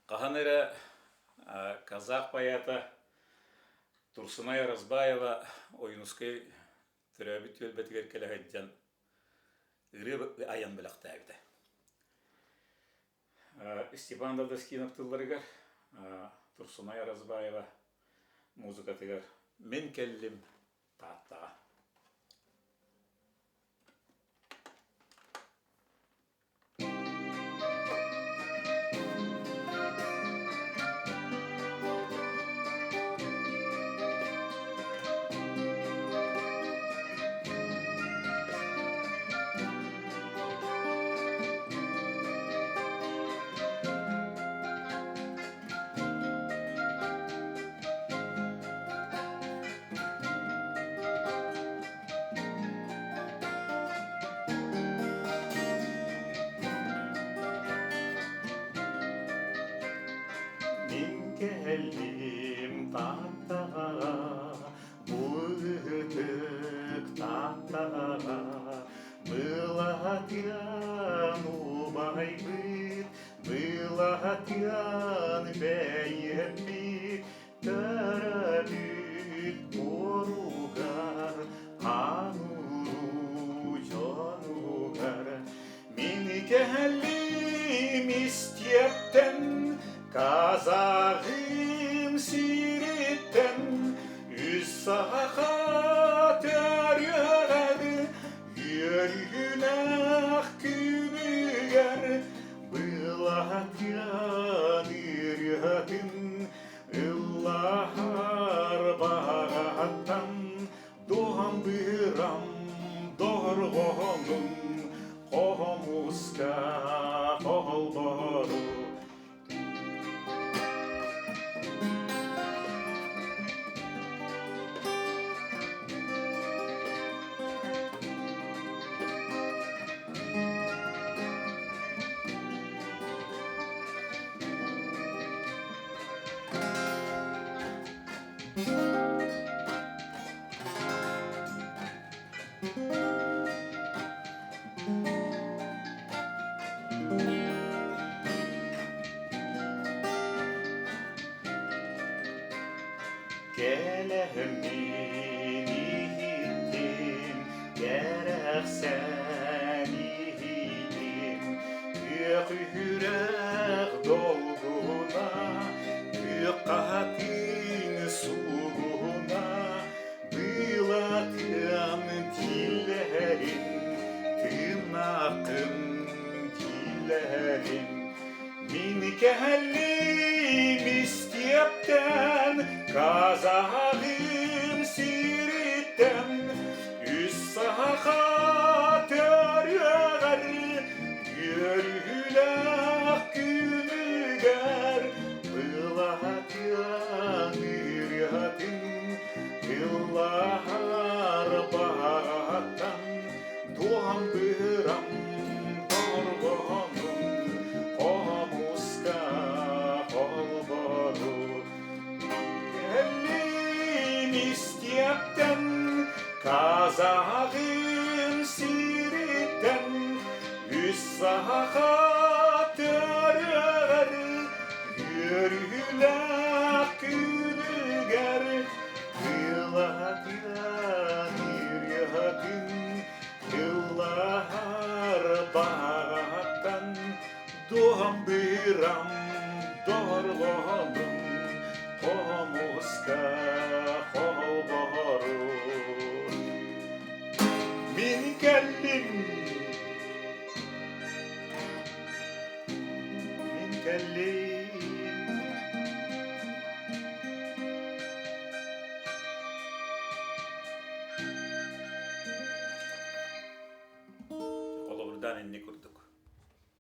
Qahanera Казах баята Турсунай Разбаева ойнускай төрөбүт өлбетигер келеһэджан ыры аян белактаабыта. Степан Далдаскинов тылларыгар Турсунай Разбаева музыкатыгар мен келлим тааттага. Geldim tahtaya, bıtık tahtaya, Bılatyan ubay bıt, Bılatyan beyet bit, Töröbüt orugar, Anuru jonugar. Min geldim istiyepten, Kazağım siritten üz saha törüyer, yürüyünək günüyer, Bılatyan iryatin ıllahar bağattan, Doğan bıram doğurğonun, Qomuska qolboru. Gelehmini hittim, gerek seni hittim, Yük yürek dolguna, yük katin suğuna, Bılatyan dillerin, tırnakın dillerin, Min geldim istiyepten, Kazağım siritten üz saha törüyer, yürüyülək günüger, Bılatyan iryatin ıllahar bağattan, Doğan bıram doğurğonun, Qomuska qolboru. Geldim istiyepten, Kazağım siritten üz saha törüyer, yürüyülək günüger, Bılatyan iryatin ıllahar bağattan, Doğan bıram doğurğonun, Qomuska qolboru. Min geldim Ola buradan inni kurduk.